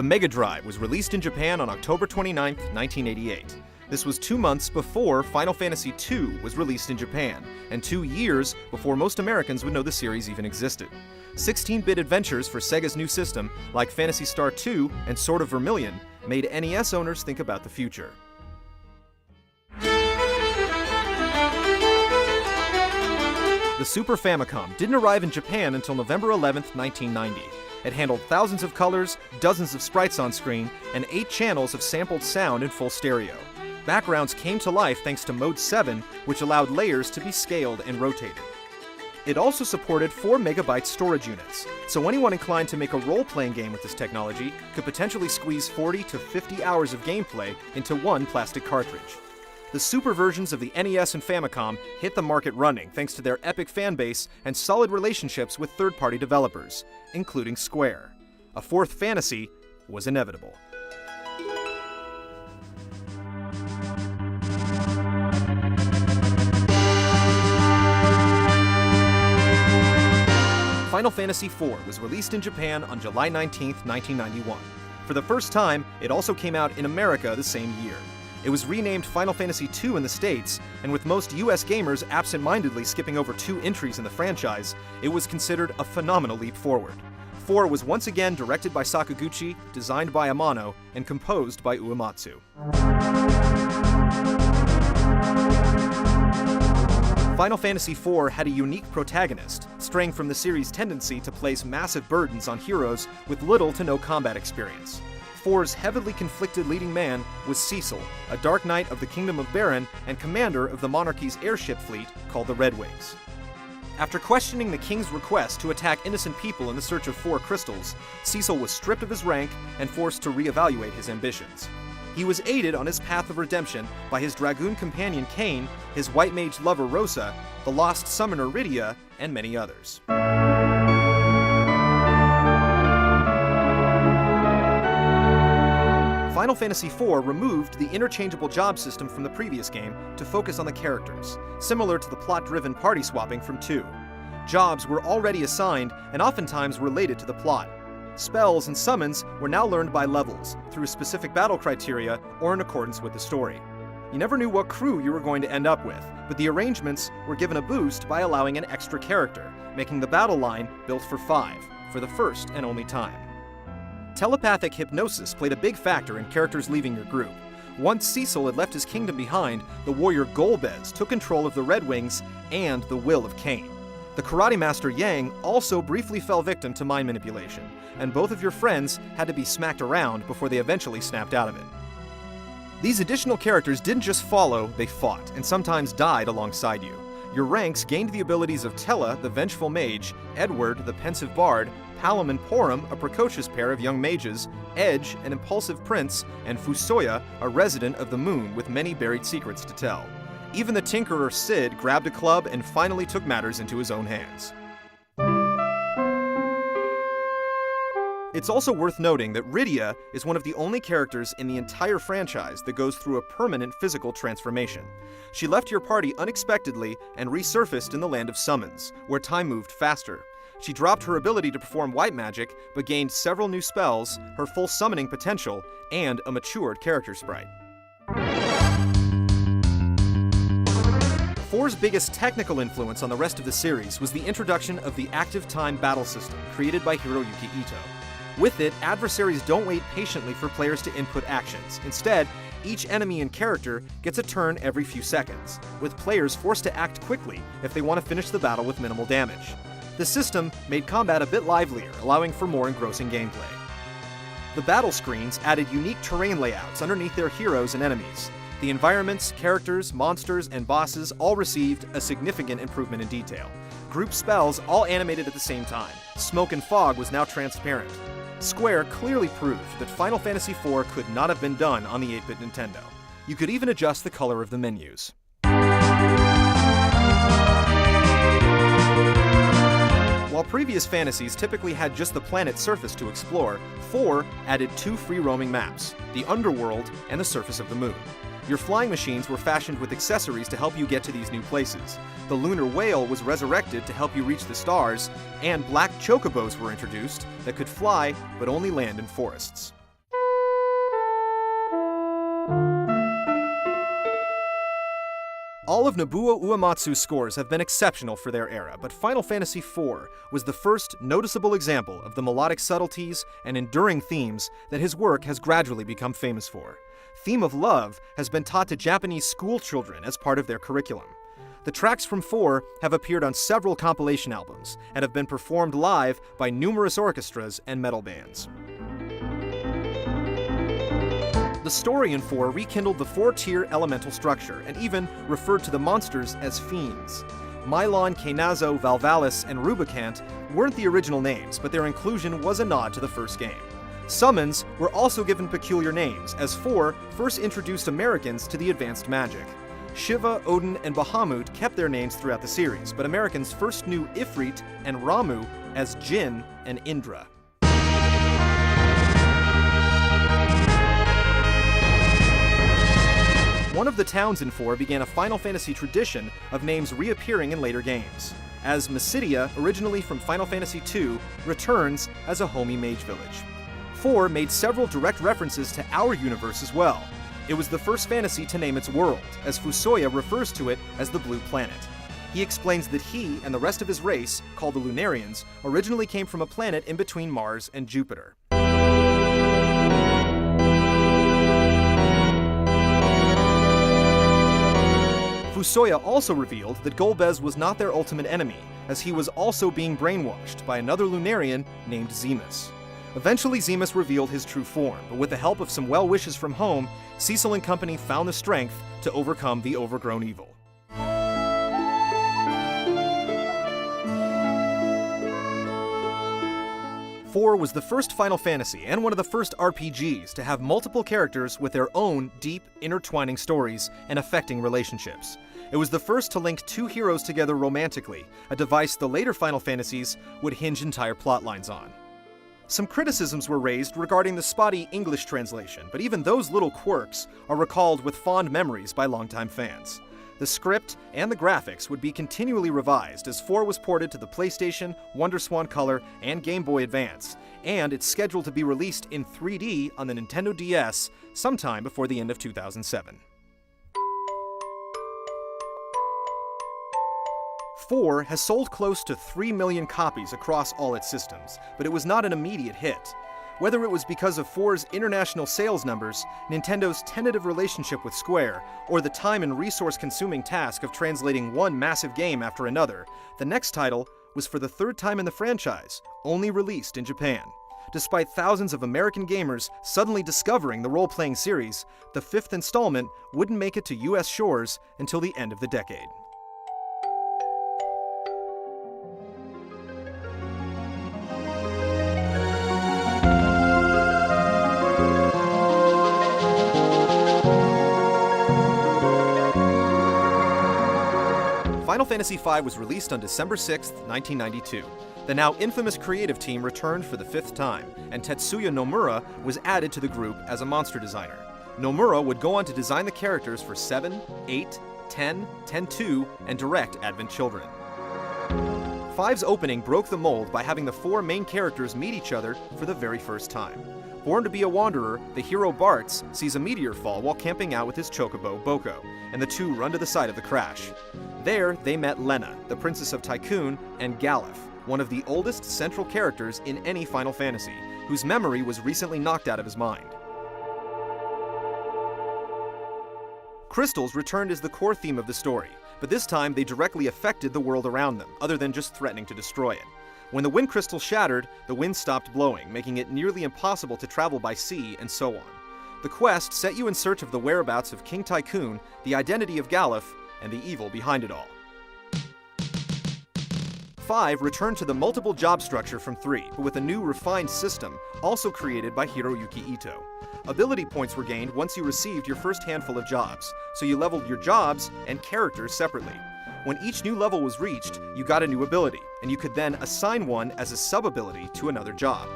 Mega Drive was released in Japan on October 29, 1988. This was 2 months before Final Fantasy II was released in Japan, and 2 years before most Americans would know the series even existed. 16-bit adventures for Sega's new system, like Phantasy Star II and Sword of Vermilion, made NES owners think about the future. The Super Famicom didn't arrive in Japan until November 11, 1990. It handled thousands of colors, dozens of sprites on screen, and 8 channels of sampled sound in full stereo. Backgrounds came to life thanks to Mode 7, which allowed layers to be scaled and rotated. It also supported 4 MB storage units, so anyone inclined to make a role-playing game with this technology could potentially squeeze 40 to 50 hours of gameplay into one plastic cartridge. The Super versions of the NES and Famicom hit the market running thanks to their epic fanbase and solid relationships with third-party developers, including Square. A fourth fantasy was inevitable. Final Fantasy IV was released in Japan on July 19, 1991. For the first time, it also came out in America the same year. It was renamed Final Fantasy II in the States, and with most US gamers absent-mindedly skipping over 2 entries in the franchise, it was considered a phenomenal leap forward. 4 was once again directed by Sakaguchi, designed by Amano, and composed by Uematsu. Final Fantasy IV had a unique protagonist, straying from the series' tendency to place massive burdens on heroes with little to no combat experience. 4's heavily conflicted leading man was Cecil, a Dark Knight of the Kingdom of Baron and commander of the monarchy's airship fleet called the Red Wings. After questioning the king's request to attack innocent people in the search of 4 crystals, Cecil was stripped of his rank and forced to reevaluate his ambitions. He was aided on his path of redemption by his dragoon companion Kain, his white mage lover Rosa, the lost summoner Rydia, and many others. Final Fantasy IV removed the interchangeable job system from the previous game to focus on the characters, similar to the plot-driven party swapping from 2. Jobs were already assigned and oftentimes related to the plot. Spells and summons were now learned by levels, through specific battle criteria or in accordance with the story. You never knew what crew you were going to end up with, but the arrangements were given a boost by allowing an extra character, making the battle line built for 5, for the first and only time. Telepathic hypnosis played a big factor in characters leaving your group. Once Cecil had left his kingdom behind, the warrior Golbez took control of the Red Wings and the will of Kain. The karate master Yang also briefly fell victim to mind manipulation, and both of your friends had to be smacked around before they eventually snapped out of it. These additional characters didn't just follow, they fought, and sometimes died alongside you. Your ranks gained the abilities of Tella, the vengeful mage, Edward, the pensive bard, Palom and Porum, a precocious pair of young mages, Edge, an impulsive prince, and Fusoya, a resident of the moon with many buried secrets to tell. Even the Tinkerer Cid grabbed a club and finally took matters into his own hands. It's also worth noting that Rydia is one of the only characters in the entire franchise that goes through a permanent physical transformation. She left your party unexpectedly and resurfaced in the Land of Summons, where time moved faster. She dropped her ability to perform white magic, but gained several new spells, her full summoning potential, and a matured character sprite. 4's biggest technical influence on the rest of the series was the introduction of the active time battle system created by Hiroyuki Ito. With it, adversaries don't wait patiently for players to input actions. Instead, each enemy and character gets a turn every few seconds, with players forced to act quickly if they want to finish the battle with minimal damage. The system made combat a bit livelier, allowing for more engrossing gameplay. The battle screens added unique terrain layouts underneath their heroes and enemies. The environments, characters, monsters, and bosses all received a significant improvement in detail. Group spells all animated at the same time. Smoke and fog was now transparent. Square clearly proved that Final Fantasy IV could not have been done on the 8-bit Nintendo. You could even adjust the color of the menus. While previous fantasies typically had just the planet's surface to explore, 4 added 2 free-roaming maps, the Underworld and the surface of the Moon. Your flying machines were fashioned with accessories to help you get to these new places. The Lunar Whale was resurrected to help you reach the stars, and black chocobos were introduced that could fly but only land in forests. All of Nobuo Uematsu's scores have been exceptional for their era, but Final Fantasy IV was the first noticeable example of the melodic subtleties and enduring themes that his work has gradually become famous for. Theme of Love has been taught to Japanese school children as part of their curriculum. The tracks from 4 have appeared on several compilation albums and have been performed live by numerous orchestras and metal bands. The story in 4 rekindled the 4-tier elemental structure and even referred to the monsters as fiends. Mylon, Kainazo, Valvalis, and Rubicant weren't the original names, but their inclusion was a nod to the first game. Summons were also given peculiar names, as 4 first introduced Americans to the advanced magic. Shiva, Odin, and Bahamut kept their names throughout the series, but Americans first knew Ifrit and Ramu as Jin and Indra. One of the towns in 4 began a Final Fantasy tradition of names reappearing in later games, as Mysidia, originally from Final Fantasy II, returns as a homey mage village. 4 made several direct references to our universe as well. It was the first fantasy to name its world, as Fusoya refers to it as the Blue Planet. He explains that he and the rest of his race, called the Lunarians, originally came from a planet in between Mars and Jupiter. Fusoya also revealed that Golbez was not their ultimate enemy, as he was also being brainwashed by another Lunarian named Zemus. Eventually, Zemus revealed his true form, but with the help of some well wishes from home, Cecil and company found the strength to overcome the overgrown evil. 4 was the first Final Fantasy and one of the first RPGs to have multiple characters with their own deep, intertwining stories and affecting relationships. It was the first to link 2 heroes together romantically, a device the later Final Fantasies would hinge entire plotlines on. Some criticisms were raised regarding the spotty English translation, but even those little quirks are recalled with fond memories by longtime fans. The script and the graphics would be continually revised as 4 was ported to the PlayStation, WonderSwan Color, and Game Boy Advance, and it's scheduled to be released in 3D on the Nintendo DS sometime before the end of 2007. 4 has sold close to 3 million copies across all its systems, but it was not an immediate hit. Whether it was because of 4's international sales numbers, Nintendo's tentative relationship with Square, or the time and resource-consuming task of translating one massive game after another, the next title was for the 3rd time in the franchise, only released in Japan. Despite thousands of American gamers suddenly discovering the role-playing series, the 5th installment wouldn't make it to US shores until the end of the decade. Final Fantasy V was released on December 6, 1992. The now infamous creative team returned for the 5th time, and Tetsuya Nomura was added to the group as a monster designer. Nomura would go on to design the characters for 7, 8, 10, 10-2, and Direct Advent Children. 5's opening broke the mold by having the 4 main characters meet each other for the very first time. Born to be a wanderer, the hero Bartz sees a meteor fall while camping out with his chocobo, Boko, and the two run to the site of the crash. There, they met Lena, the Princess of Tycoon, and Galef, one of the oldest central characters in any Final Fantasy, whose memory was recently knocked out of his mind. Crystals returned as the core theme of the story, but this time they directly affected the world around them, other than just threatening to destroy it. When the wind crystal shattered, the wind stopped blowing, making it nearly impossible to travel by sea, and so on. The quest set you in search of the whereabouts of King Tycoon, the identity of Galef, and the evil behind it all. 5 returned to the multiple job structure from 3, but with a new refined system, also created by Hiroyuki Ito. Ability points were gained once you received your first handful of jobs, so you leveled your jobs and characters separately. When each new level was reached, you got a new ability, and you could then assign one as a sub-ability to another job.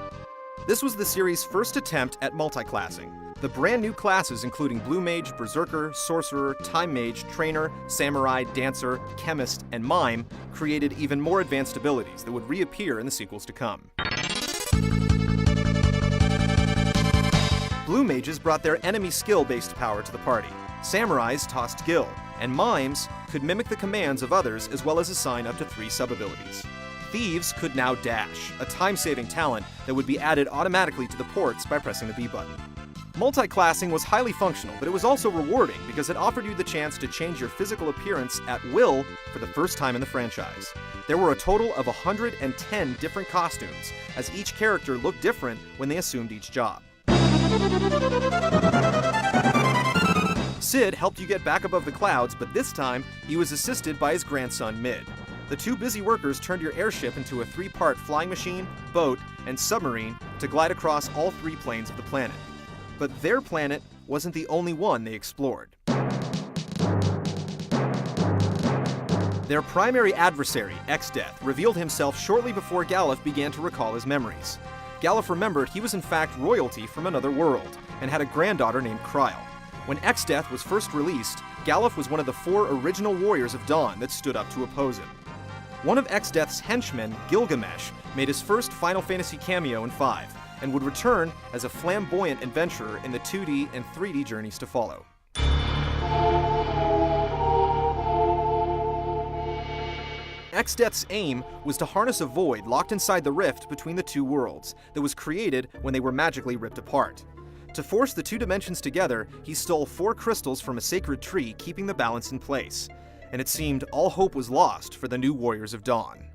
This was the series' first attempt at multiclassing. The brand new classes including Blue Mage, Berserker, Sorcerer, Time Mage, Trainer, Samurai, Dancer, Chemist, and Mime created even more advanced abilities that would reappear in the sequels to come. Blue Mages brought their enemy skill-based power to the party. Samurais tossed Gil. and mimes could mimic the commands of others as well as assign up to 3 sub-abilities. Thieves could now dash, a time-saving talent that would be added automatically to the ports by pressing the B button. Multi-classing was highly functional, but it was also rewarding because it offered you the chance to change your physical appearance at will for the first time in the franchise. There were a total of 110 different costumes, as each character looked different when they assumed each job. Sid helped you get back above the clouds, but this time he was assisted by his grandson Mid. The 2 busy workers turned your airship into a 3-part flying machine, boat, and submarine to glide across all 3 planes of the planet. But their planet wasn't the only one they explored. Their primary adversary, X-Death, revealed himself shortly before Galuf began to recall his memories. Galuf remembered he was in fact royalty from another world, and had a granddaughter named Kryl. When X-Death was first released, Galuf was one of the 4 original Warriors of Dawn that stood up to oppose him. One of X-Death's henchmen, Gilgamesh, made his first Final Fantasy cameo in 5, and would return as a flamboyant adventurer in the 2D and 3D journeys to follow. X-Death's aim was to harness a void locked inside the rift between the 2 worlds that was created when they were magically ripped apart. To force the 2 dimensions together, he stole 4 crystals from a sacred tree, keeping the balance in place. And it seemed all hope was lost for the new Warriors of Dawn.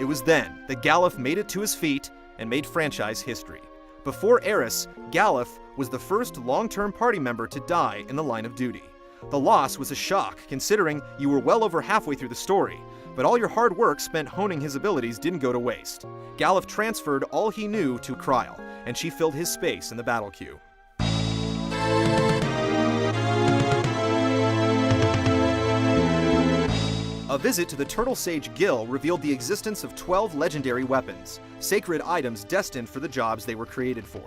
It was then that Galuf made it to his feet and made franchise history. Before Eris, Galuf was the first long-term party member to die in the line of duty. The loss was a shock, considering you were well over halfway through the story, but all your hard work spent honing his abilities didn't go to waste. Galuf transferred all he knew to Kryl, and she filled his space in the battle queue. A visit to the Turtle Sage Guild revealed the existence of 12 legendary weapons, sacred items destined for the jobs they were created for.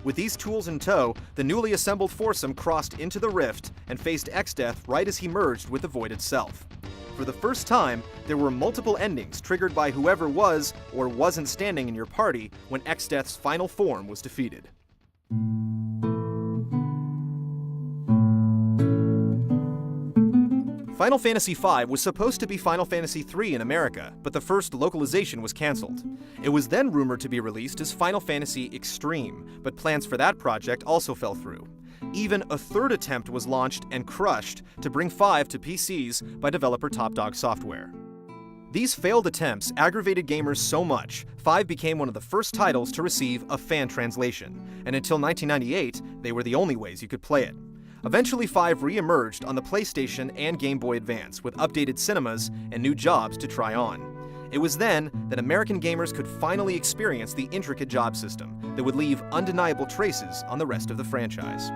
With these tools in tow, the newly assembled foursome crossed into the rift and faced X-Death right as he merged with the Void itself. For the first time, there were multiple endings triggered by whoever was or wasn't standing in your party when X-Death's final form was defeated. Final Fantasy V was supposed to be Final Fantasy III in America, but the first localization was cancelled. It was then rumored to be released as Final Fantasy Extreme, but plans for that project also fell through. Even a 3rd attempt was launched and crushed to bring 5 to PCs by developer Top Dog Software. These failed attempts aggravated gamers so much, 5 became one of the first titles to receive a fan translation, and until 1998, they were the only ways you could play it. Eventually 5 re-emerged on the PlayStation and Game Boy Advance with updated cinemas and new jobs to try on. It was then that American gamers could finally experience the intricate job system that would leave undeniable traces on the rest of the franchise.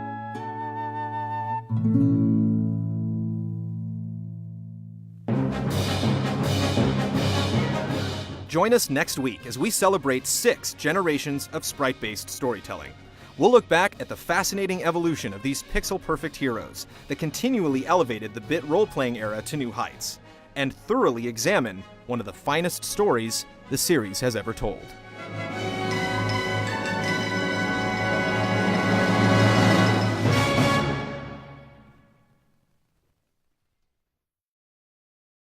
Join us next week as we celebrate 6 generations of sprite-based storytelling. We'll look back at the fascinating evolution of these pixel-perfect heroes that continually elevated the bit role-playing era to new heights, and thoroughly examine one of the finest stories the series has ever told.